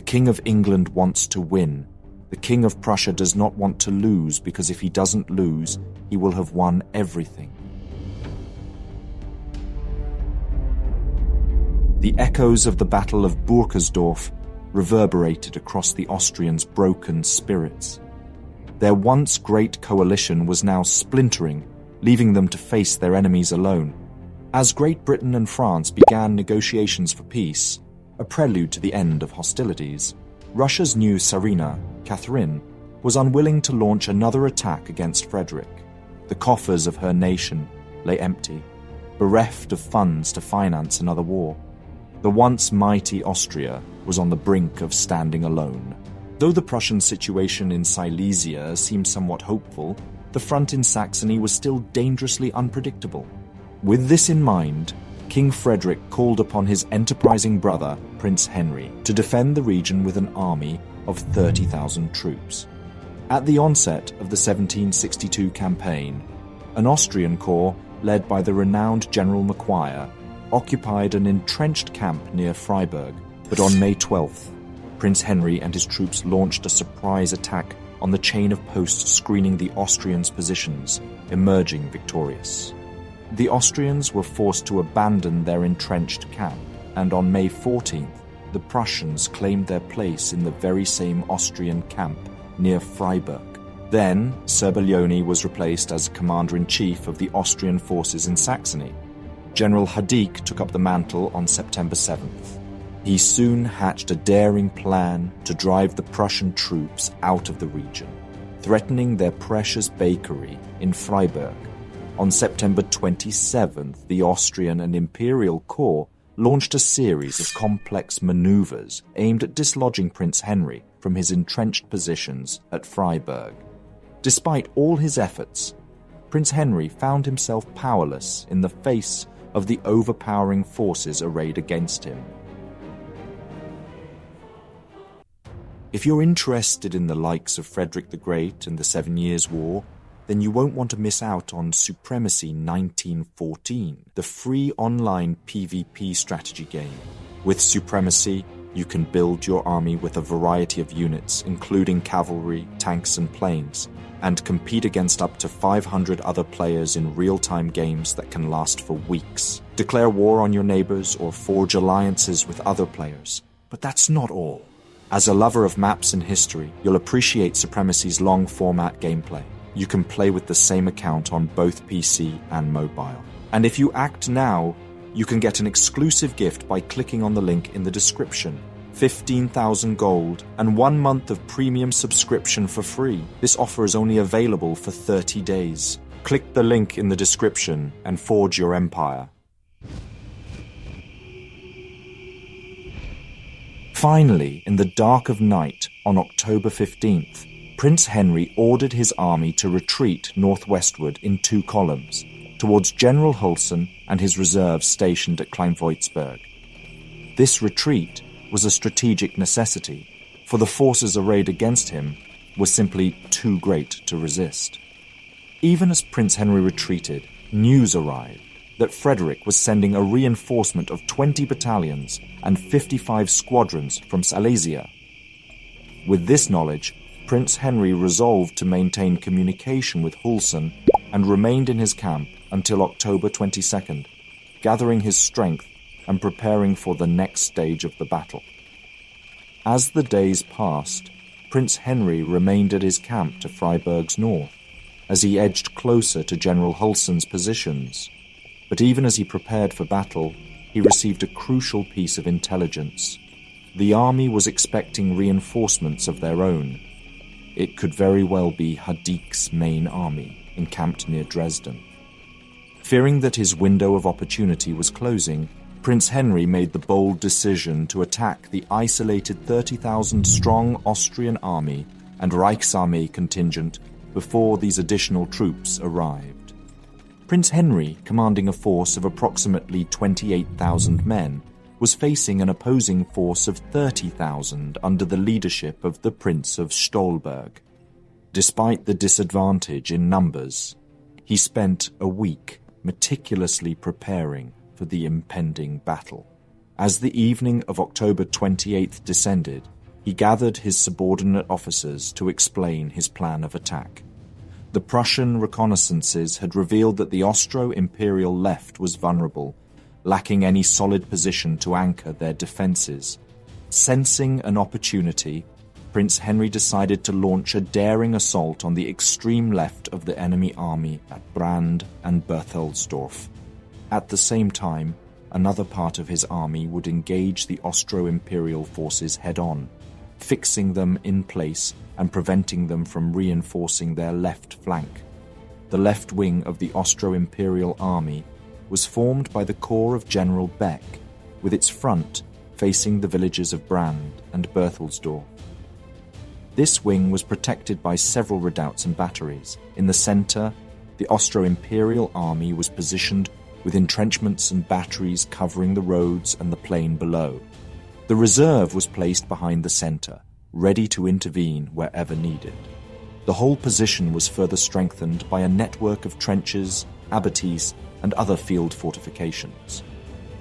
King of England wants to win. The King of Prussia does not want to lose, because if he doesn't lose, he will have won everything. The echoes of the Battle of Burkersdorf reverberated across the Austrians' broken spirits. Their once great coalition was now splintering, leaving them to face their enemies alone. As Great Britain and France began negotiations for peace, a prelude to the end of hostilities, Russia's new Tsarina, Catherine, was unwilling to launch another attack against Frederick. The coffers of her nation lay empty, bereft of funds to finance another war. The once mighty Austria was on the brink of standing alone. Though the Prussian situation in Silesia seemed somewhat hopeful, the front in Saxony was still dangerously unpredictable. With this in mind, King Frederick called upon his enterprising brother, Prince Henry, to defend the region with an army of 30,000 troops. At the onset of the 1762 campaign, an Austrian corps, led by the renowned General Macquarie, occupied an entrenched camp near Freiberg, but on May 12th, Prince Henry and his troops launched a surprise attack on the chain of posts screening the Austrians' positions, emerging victorious. The Austrians were forced to abandon their entrenched camp, and on May 14th, the Prussians claimed their place in the very same Austrian camp near Freiberg. Then, Serbelloni was replaced as commander-in-chief of the Austrian forces in Saxony. General Hadik took up the mantle on September 7th. He soon hatched a daring plan to drive the Prussian troops out of the region, threatening their precious bakery in Freiberg. On September 27th, the Austrian and Imperial Corps launched a series of complex maneuvers aimed at dislodging Prince Henry from his entrenched positions at Freiberg. Despite all his efforts, Prince Henry found himself powerless in the face of the overpowering forces arrayed against him. If you're interested in the likes of Frederick the Great and the 7 Years' War, then you won't want to miss out on Supremacy 1914, the free online PvP strategy game. With Supremacy, you can build your army with a variety of units, including cavalry, tanks and planes, and compete against up to 500 other players in real-time games that can last for weeks. Declare war on your neighbors or forge alliances with other players. But that's not all. As a lover of maps and history, you'll appreciate Supremacy's long-format gameplay. You can play with the same account on both PC and mobile. And if you act now, you can get an exclusive gift by clicking on the link in the description. 15,000 gold and 1 month of premium subscription for free. This offer is only available for 30 days. Click the link in the description and forge your empire. Finally, in the dark of night on October 15th, Prince Henry ordered his army to retreat northwestward in 2 columns, towards General Hulsen and his reserves stationed at Kleinvoitsberg. This retreat was a strategic necessity, for the forces arrayed against him were simply too great to resist. Even as Prince Henry retreated, news arrived that Frederick was sending a reinforcement of 20 battalions and 55 squadrons from Silesia. With this knowledge, Prince Henry resolved to maintain communication with Hulsen and remained in his camp until October 22nd, gathering his strength and preparing for the next stage of the battle. As the days passed, Prince Henry remained at his camp to Freiberg's north, as he edged closer to General Hulsen's positions. But even as he prepared for battle, he received a crucial piece of intelligence. The army was expecting reinforcements of their own. It could very well be Hadik's main army, encamped near Dresden. Fearing that his window of opportunity was closing, Prince Henry made the bold decision to attack the isolated 30,000-strong Austrian army and Reichsarmee contingent before these additional troops arrived. Prince Henry, commanding a force of approximately 28,000 men, was facing an opposing force of 30,000 under the leadership of the Prince of Stolberg. Despite the disadvantage in numbers, he spent a week meticulously preparing for the impending battle. As the evening of October 28th descended, He gathered his subordinate officers to explain his plan of attack. The Prussian reconnaissances had revealed that the Austro-Imperial left was vulnerable, lacking any solid position to anchor their defences. Sensing an opportunity, Prince Henry decided to launch a daring assault on the extreme left of the enemy army at Brand and Burkersdorf. At the same time, another part of his army would engage the Austro-Imperial forces head-on, fixing them in place and preventing them from reinforcing their left flank. The left wing of the Austro-Imperial army was formed by the corps of General Beck, with its front facing the villages of Brand and Burkersdorf. This wing was protected by several redoubts and batteries. In the centre, the Austro-Imperial army was positioned with entrenchments and batteries covering the roads and the plain below. The reserve was placed behind the centre, ready to intervene wherever needed. The whole position was further strengthened by a network of trenches, abattis, and other field fortifications.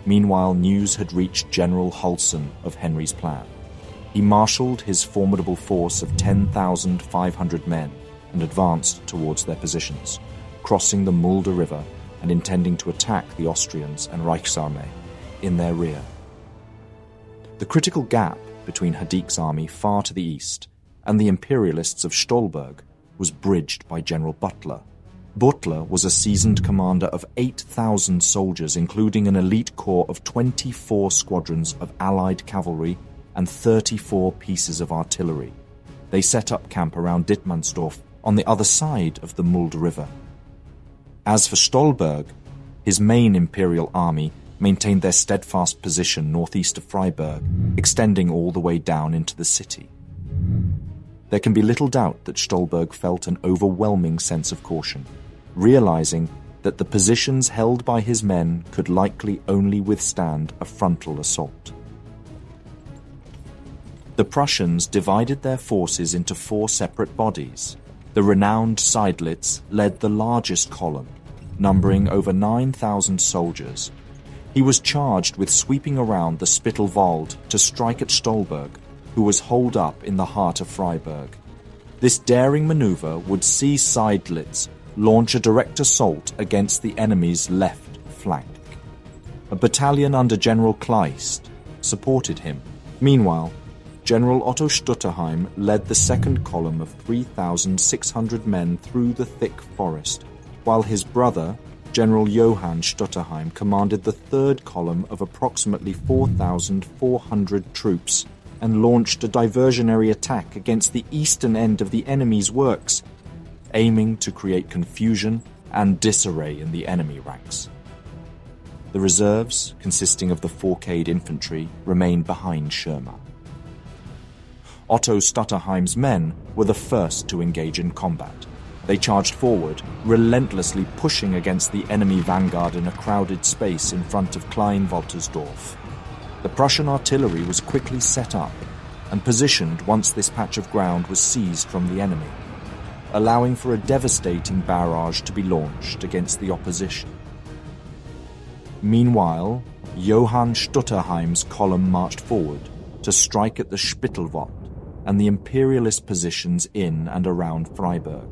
Meanwhile, news had reached General Hulson of Henry's plan. He marshalled his formidable force of 10,500 men and advanced towards their positions, crossing the Mulde River and intending to attack the Austrians and Reichsarmee in their rear. The critical gap between Hadik's army far to the east and the Imperialists of Stolberg was bridged by General Butler. Butler was a seasoned commander of 8,000 soldiers, including an elite corps of 24 squadrons of Allied cavalry and 34 pieces of artillery. They set up camp around Dittmannsdorf on the other side of the Mulde River. As for Stolberg, his main Imperial army maintained their steadfast position northeast of Freiberg, extending all the way down into the city. There can be little doubt that Stolberg felt an overwhelming sense of caution, realizing that the positions held by his men could likely only withstand a frontal assault. The Prussians divided their forces into 4 separate bodies. The renowned Seydlitz led the largest column, numbering over 9,000 soldiers. He was charged with sweeping around the Spittelwald to strike at Stolberg, who was holed up in the heart of Freiberg. This daring maneuver would see Seydlitz launch a direct assault against the enemy's left flank. A battalion under General Kleist supported him. Meanwhile, General Otto Stutterheim led the second column of 3,600 men through the thick forest, while his brother, General Johann Stutterheim, commanded the third column of approximately 4,400 troops and launched a diversionary attack against the eastern end of the enemy's works, aiming to create confusion and disarray in the enemy ranks. The reserves, consisting of the 4K'd infantry, remained behind Schirmer. Otto Stutterheim's men were the first to engage in combat. They charged forward, relentlessly pushing against the enemy vanguard in a crowded space in front of Klein-Woltersdorf. The Prussian artillery was quickly set up and positioned once this patch of ground was seized from the enemy, allowing for a devastating barrage to be launched against the opposition. Meanwhile, Johann Stutterheim's column marched forward to strike at the Spittelwald and the Imperialist positions in and around Freiberg.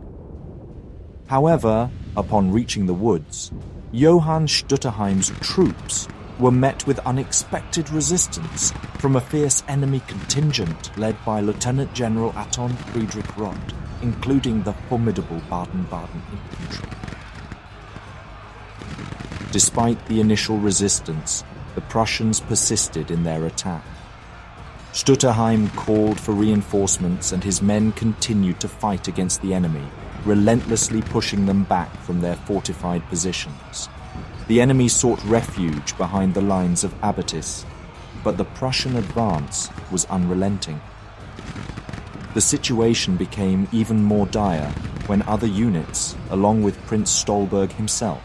However, upon reaching the woods, Johann Stutterheim's troops were met with unexpected resistance from a fierce enemy contingent led by Lieutenant General Anton Friedrich Roth, including the formidable Baden-Baden infantry. Despite the initial resistance, the Prussians persisted in their attack. Stutterheim called for reinforcements and his men continued to fight against the enemy, relentlessly pushing them back from their fortified positions. The enemy sought refuge behind the lines of abattis, but the Prussian advance was unrelenting. The situation became even more dire when other units, along with Prince Stolberg himself,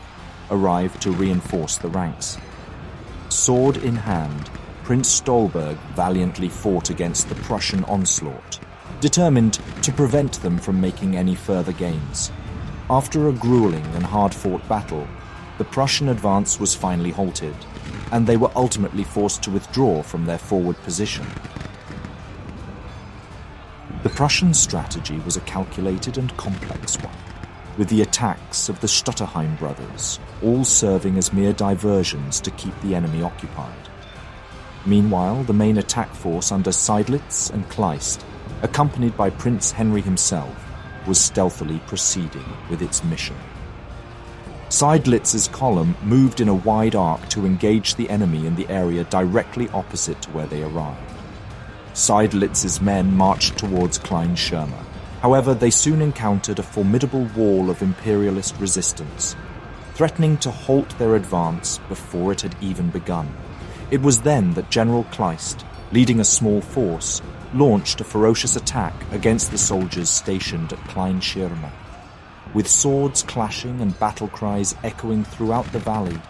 arrived to reinforce the ranks. Sword in hand, Prince Stolberg valiantly fought against the Prussian onslaught, determined to prevent them from making any further gains. After a grueling and hard-fought battle, the Prussian advance was finally halted, and they were ultimately forced to withdraw from their forward position. The Prussian strategy was a calculated and complex one, with the attacks of the Stutterheim brothers all serving as mere diversions to keep the enemy occupied. Meanwhile, the main attack force under Seydlitz and Kleist, accompanied by Prince Henry himself, was stealthily proceeding with its mission. Seydlitz's column moved in a wide arc to engage the enemy in the area directly opposite to where they arrived. Seydlitz's men marched towards Kleinschirmer. However, they soon encountered a formidable wall of imperialist resistance, threatening to halt their advance before it had even begun. It was then that General Kleist, leading a small force, launched a ferocious attack against the soldiers stationed at Kleinschirmer. With swords clashing and battle cries echoing throughout the valley,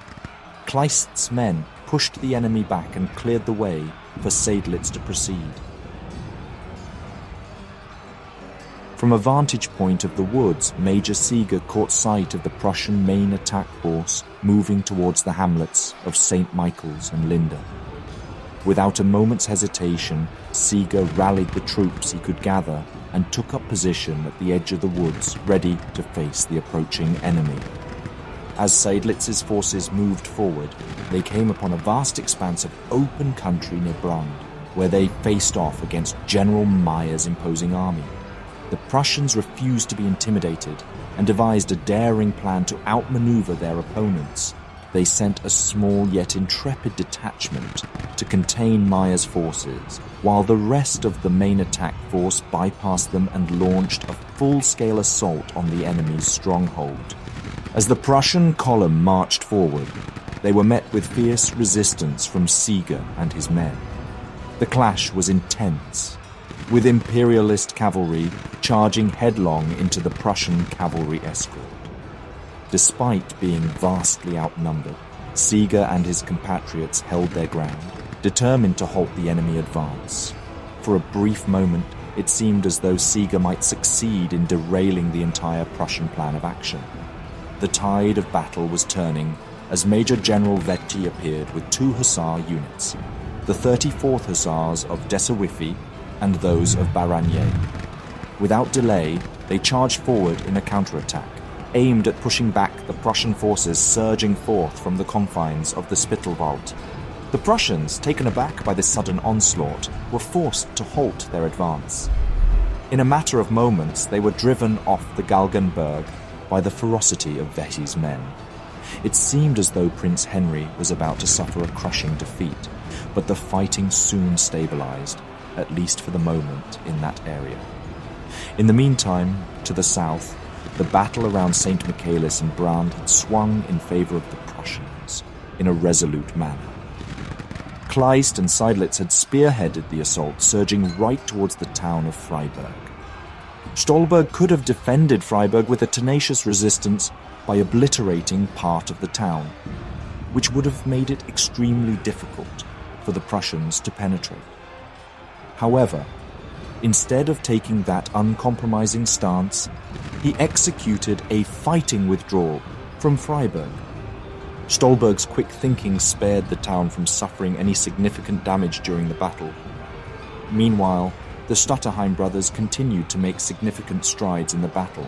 Kleist's men pushed the enemy back and cleared the way for Seydlitz to proceed. From a vantage point of the woods, Major Seeger caught sight of the Prussian main attack force moving towards the hamlets of St. Michael's and Linde. Without a moment's hesitation, Seeger rallied the troops he could gather and took up position at the edge of the woods, ready to face the approaching enemy. As Seydlitz's forces moved forward, they came upon a vast expanse of open country near Brand, where they faced off against General Meyer's imposing army. The Prussians refused to be intimidated and devised a daring plan to outmaneuver their opponents. They sent a small yet intrepid detachment to contain Meyer's forces, while the rest of the main attack force bypassed them and launched a full-scale assault on the enemy's stronghold. As the Prussian column marched forward, they were met with fierce resistance from Seeger and his men. The clash was intense, with Imperialist cavalry charging headlong into the Prussian cavalry escort. Despite being vastly outnumbered, Seeger and his compatriots held their ground, determined to halt the enemy advance. For a brief moment, it seemed as though Seeger might succeed in derailing the entire Prussian plan of action. The tide of battle was turning as Major General Vetti appeared with 2 hussar units, the 34th Hussars of Dessewiffe and those of Baranier. Without delay, they charged forward in a counterattack, aimed at pushing back the Prussian forces surging forth from the confines of the Spittelwald. The Prussians, taken aback by this sudden onslaught, were forced to halt their advance. In a matter of moments, they were driven off the Galgenberg by the ferocity of Vetti's men. It seemed as though Prince Henry was about to suffer a crushing defeat, but the fighting soon stabilized, at least for the moment, in that area. In the meantime, to the south, the battle around St. Michaelis and Brand had swung in favor of the Prussians in a resolute manner. Kleist and Seydlitz had spearheaded the assault, surging right towards the town of Freiberg. Stolberg could have defended Freiberg with a tenacious resistance by obliterating part of the town, which would have made it extremely difficult for the Prussians to penetrate. However, instead of taking that uncompromising stance, he executed a fighting withdrawal from Freiberg. Stolberg's quick thinking spared the town from suffering any significant damage during the battle. Meanwhile, the Stutterheim brothers continued to make significant strides in the battle.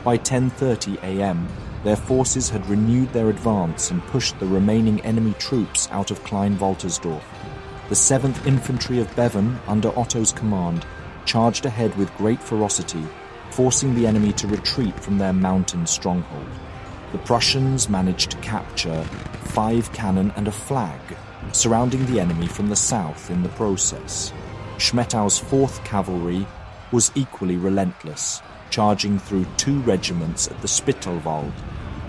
By 10:30 a.m., their forces had renewed their advance and pushed the remaining enemy troops out of Klein-Waltersdorf. The 7th Infantry of Bevan, under Otto's command, charged ahead with great ferocity, forcing the enemy to retreat from their mountain stronghold. The Prussians managed to capture 5 cannon and a flag, surrounding the enemy from the south in the process. Schmettau's 4th Cavalry was equally relentless, charging through 2 regiments at the Spittelwald,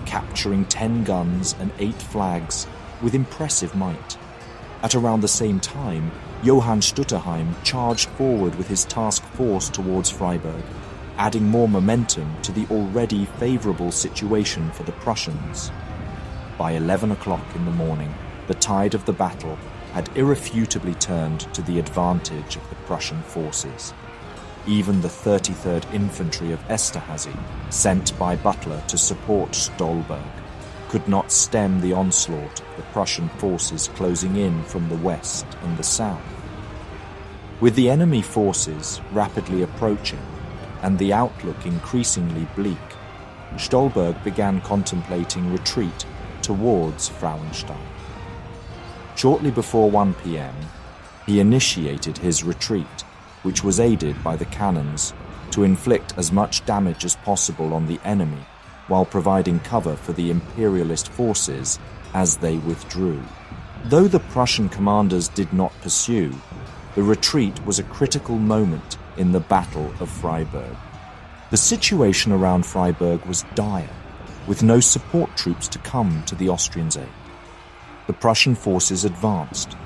capturing 10 guns and 8 flags with impressive might. At around the same time, Johann Stutterheim charged forward with his task force towards Freiberg, adding more momentum to the already favorable situation for the Prussians. By 11 o'clock in the morning, the tide of the battle had irrefutably turned to the advantage of the Prussian forces. Even the 33rd Infantry of Esterhazy, sent by Butler to support Stolberg, could not stem the onslaught of the Prussian forces closing in from the west and the south. With the enemy forces rapidly approaching and the outlook increasingly bleak, Stolberg began contemplating retreat towards Frauenstein. Shortly before 1 p.m., he initiated his retreat, which was aided by the cannons, to inflict as much damage as possible on the enemy while providing cover for the Imperialist forces as they withdrew. Though the Prussian commanders did not pursue, the retreat was a critical moment in the Battle of Freiberg. The situation around Freiberg was dire, with no support troops to come to the Austrians' aid. The Prussian forces advanced.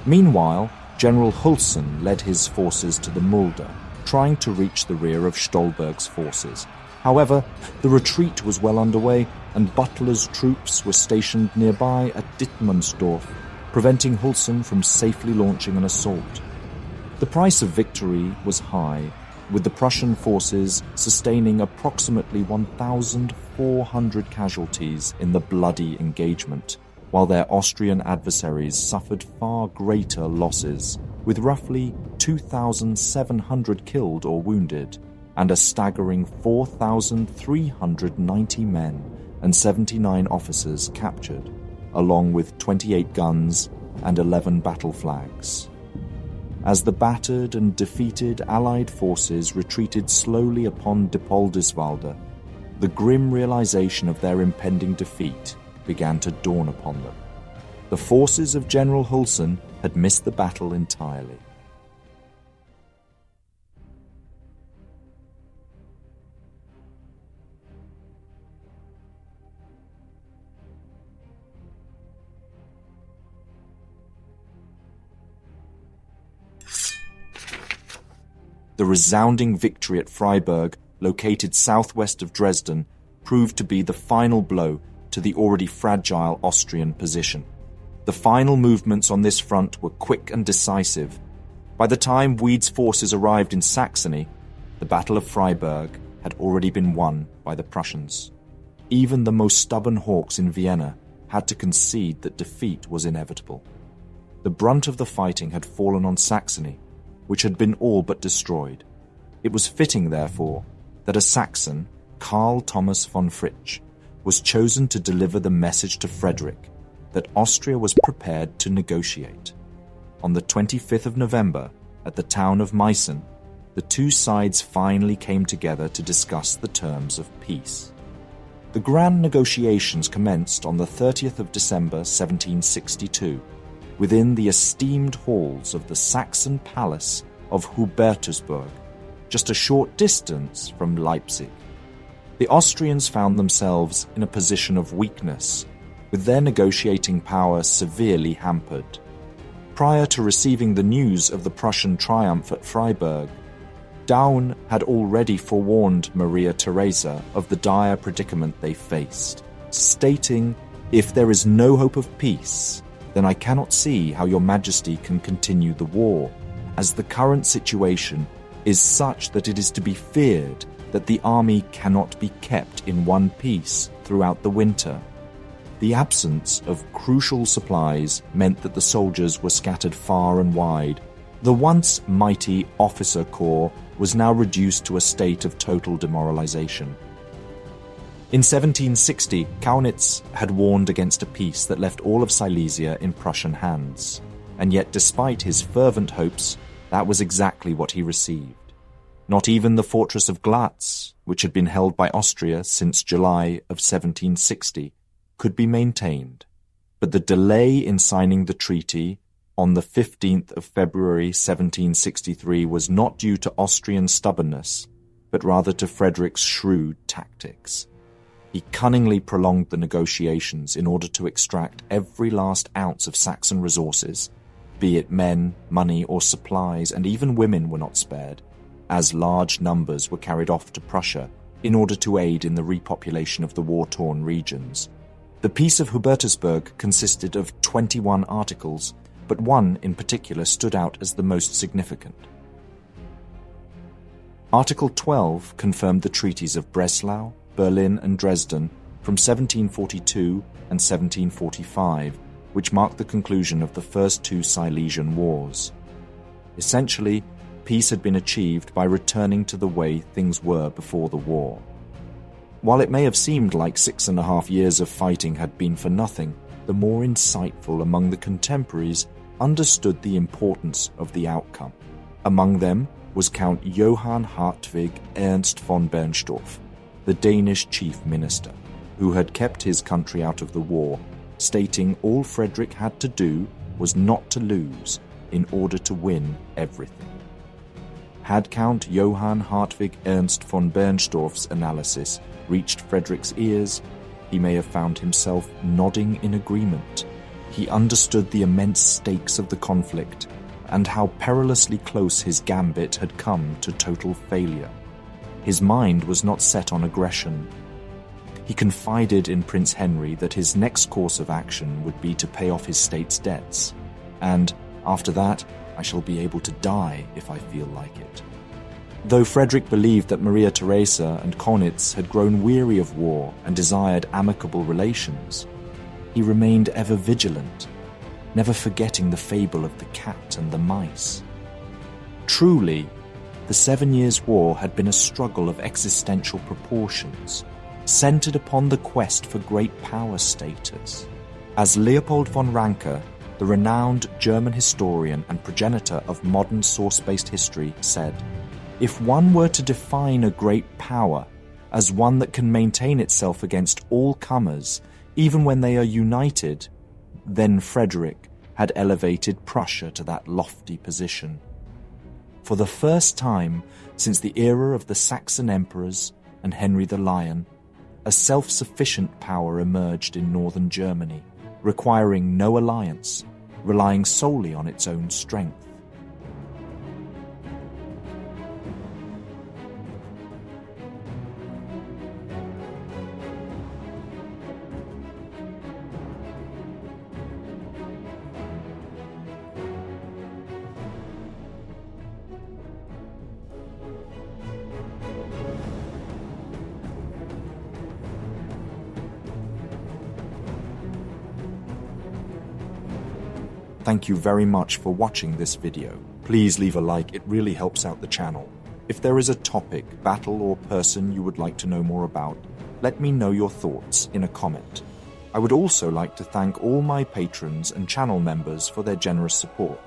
Meanwhile, General Hulsen led his forces to the Mulde, trying to reach the rear of Stolberg's forces. However, the retreat was well underway, and Butler's troops were stationed nearby at Dittmannsdorf, preventing Hulsen from safely launching an assault. The price of victory was high, with the Prussian forces sustaining approximately 1,400 casualties in the bloody engagement, while their Austrian adversaries suffered far greater losses, with roughly 2,700 killed or wounded, and a staggering 4,390 men and 79 officers captured, along with 28 guns and 11 battle flags. As the battered and defeated Allied forces retreated slowly upon Dippoldiswalde, the grim realization of their impending defeat began to dawn upon them. The forces of General Hulsen had missed the battle entirely. The resounding victory at Freiberg, located southwest of Dresden, proved to be the final blow to the already fragile Austrian position. The final movements on this front were quick and decisive. By the time Weid's forces arrived in Saxony, the Battle of Freiberg had already been won by the Prussians. Even the most stubborn hawks in Vienna had to concede that defeat was inevitable. The brunt of the fighting had fallen on Saxony, which had been all but destroyed. It was fitting, therefore, that a Saxon, Karl Thomas von Fritsch, was chosen to deliver the message to Frederick that Austria was prepared to negotiate. On the 25th of November, at the town of Meissen, the two sides finally came together to discuss the terms of peace. The grand negotiations commenced on the 30th of December 1762, within the esteemed halls of the Saxon Palace of Hubertusburg, just a short distance from Leipzig. The Austrians found themselves in a position of weakness, with their negotiating power severely hampered. Prior to receiving the news of the Prussian triumph at Freiberg, Daun had already forewarned Maria Theresa of the dire predicament they faced, stating, "If there is no hope of peace, then I cannot see how your majesty can continue the war, as the current situation is such that it is to be feared that the army cannot be kept in one piece throughout the winter." The absence of crucial supplies meant that the soldiers were scattered far and wide. The once mighty officer corps was now reduced to a state of total demoralization. In 1760, Kaunitz had warned against a peace that left all of Silesia in Prussian hands, and yet despite his fervent hopes, that was exactly what he received. Not even the fortress of Glatz, which had been held by Austria since July of 1760, could be maintained, but the delay in signing the treaty on the 15th of February 1763 was not due to Austrian stubbornness, but rather to Frederick's shrewd tactics. He cunningly prolonged the negotiations in order to extract every last ounce of Saxon resources, be it men, money, or supplies, and even women were not spared, as large numbers were carried off to Prussia in order to aid in the repopulation of the war-torn regions. The Peace of Hubertusburg consisted of 21 articles, but one in particular stood out as the most significant. Article 12 confirmed the treaties of Breslau, Berlin and Dresden from 1742 and 1745, which marked the conclusion of the first two Silesian Wars. Essentially, peace had been achieved by returning to the way things were before the war. While it may have seemed like 6.5 years of fighting had been for nothing, the more insightful among the contemporaries understood the importance of the outcome. Among them was Count Johann Hartwig Ernst von Bernstorff, the Danish chief minister, who had kept his country out of the war, stating all Frederick had to do was not to lose in order to win everything. Had Count Johann Hartwig Ernst von Bernstorff's analysis reached Frederick's ears, he may have found himself nodding in agreement. He understood the immense stakes of the conflict and how perilously close his gambit had come to total failure. His mind was not set on aggression. He confided in Prince Henry that his next course of action would be to pay off his state's debts, and after that, I shall be able to die if I feel like it. Though Frederick believed that Maria Theresa and Kaunitz had grown weary of war and desired amicable relations, he remained ever vigilant, never forgetting the fable of the cat and the mice. Truly, the 7 Years' War had been a struggle of existential proportions, centered upon the quest for great power status. As Leopold von Ranke, the renowned German historian and progenitor of modern source-based history, said, "If one were to define a great power as one that can maintain itself against all comers, even when they are united, then Frederick had elevated Prussia to that lofty position. For the first time since the era of the Saxon emperors and Henry the Lion, a self-sufficient power emerged in northern Germany, requiring no alliance, relying solely on its own strength. Thank you very much for watching this video. Please leave a like, it really helps out the channel. If there is a topic, battle, or person you would like to know more about, let me know your thoughts in a comment. I would also like to thank all my patrons and channel members for their generous support.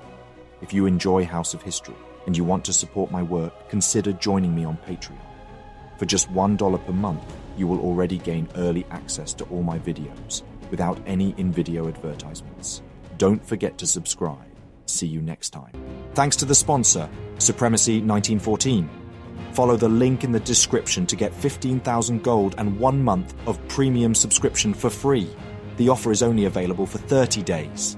If you enjoy House of History and you want to support my work, consider joining me on Patreon. For just $1 per month, you will already gain early access to all my videos without any in-video advertisements. Don't forget to subscribe. See you next time. Thanks to the sponsor, Supremacy 1914. Follow the link in the description to get 15,000 gold and 1 month of premium subscription for free. The offer is only available for 30 days.